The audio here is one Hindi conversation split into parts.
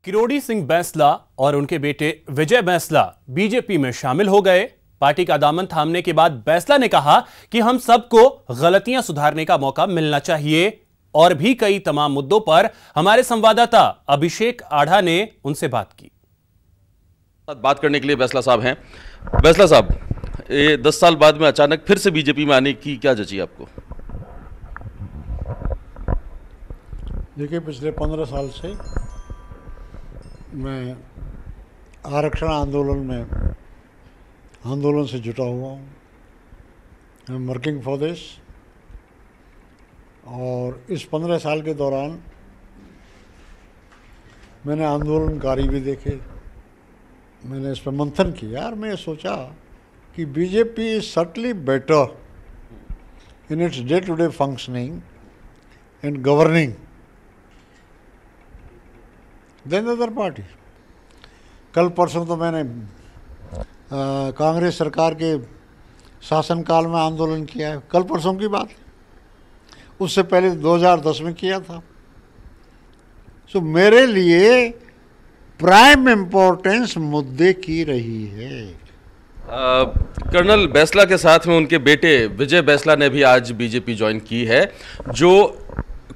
किरोड़ी सिंह बैंसला और उनके बेटे विजय बैंसला बीजेपी में शामिल हो गए। पार्टी का दामन थामने के बाद बैंसला ने कहा कि हम सबको गलतियां सुधारने का मौका मिलना चाहिए और भी कई तमाम मुद्दों पर हमारे संवाददाता अभिषेक आढ़ा ने उनसे बात की। बात करने के लिए बैंसला साहब हैं। बैंसला साहब, ये 10 साल बाद में अचानक फिर से बीजेपी में आने की क्या जची आपको? देखिए, पिछले 15 साल से मैं आरक्षण आंदोलन से जुटा हुआ हूँ। I am working for this. और इस 15 साल के दौरान मैंने आंदोलनकारी भी देखे, मैंने इस पर मंथन किया और मैं सोचा कि BJP is certainly better in its day to day functioning and governing than other party. कल परसों तो मैंने कांग्रेस सरकार के शासनकाल में आंदोलन किया है, कल परसों की बात है। उससे पहले 2010 में किया था। सो मेरे लिए प्राइम इम्पोर्टेंस मुद्दे की रही है। कर्नल बैंसला के साथ में उनके बेटे विजय बैंसला ने भी आज बीजेपी ज्वाइन की है, जो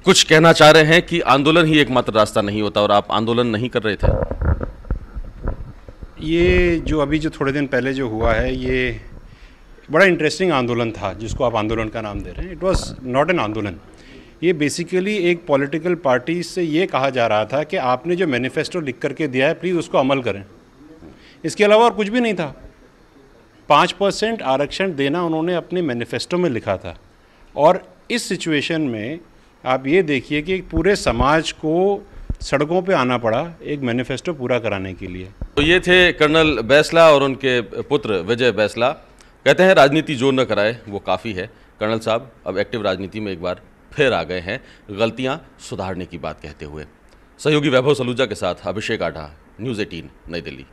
कुछ कहना चाह रहे हैं कि आंदोलन ही एकमात्र रास्ता नहीं होता और आप आंदोलन नहीं कर रहे थे। ये जो अभी जो थोड़े दिन पहले जो हुआ है, ये बड़ा इंटरेस्टिंग आंदोलन था जिसको आप आंदोलन का नाम दे रहे हैं। इट वाज नॉट एन आंदोलन। ये बेसिकली एक पॉलिटिकल पार्टी से ये कहा जा रहा था कि आपने जो मैनिफेस्टो लिख करके दिया है प्लीज़ उसको अमल करें। इसके अलावा और कुछ भी नहीं था। 5% आरक्षण देना उन्होंने अपने मैनिफेस्टो में लिखा था। और इस सिचुएशन में आप ये देखिए कि पूरे समाज को सड़कों पे आना पड़ा एक मैनिफेस्टो पूरा कराने के लिए। तो ये थे कर्नल बैंसला और उनके पुत्र विजय बैंसला। कहते हैं राजनीति जो न कराए वो काफ़ी है। कर्नल साहब अब एक्टिव राजनीति में एक बार फिर आ गए हैं, गलतियां सुधारने की बात कहते हुए। सहयोगी वैभव सलूजा के साथ अभिषेक आढ़ा, न्यूज़ 18 नई दिल्ली।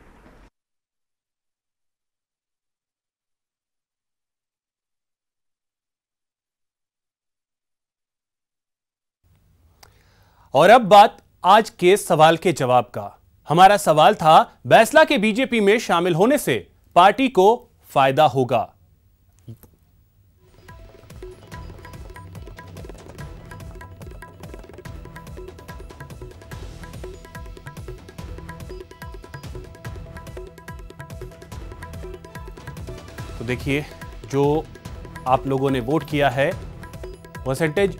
और अब बात आज के सवाल के जवाब का। हमारा सवाल था, बैंसला के बीजेपी में शामिल होने से पार्टी को फायदा होगा। तो देखिए, जो आप लोगों ने वोट किया है, परसेंटेज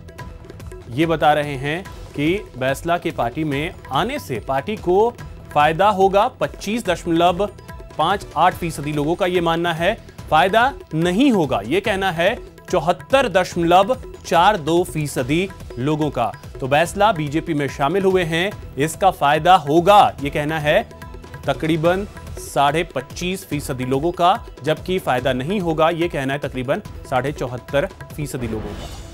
ये बता रहे हैं कि बैंसला के पार्टी में आने से पार्टी को फायदा होगा। 25.58% लोगों का यह मानना है। फायदा नहीं होगा ये कहना है 74.42% लोगों का। तो बैंसला बीजेपी में शामिल हुए हैं, इसका फायदा होगा ये कहना है तकरीबन 25.5% लोगों का, जबकि फायदा नहीं होगा ये कहना है तकरीबन 74.5% लोगों का।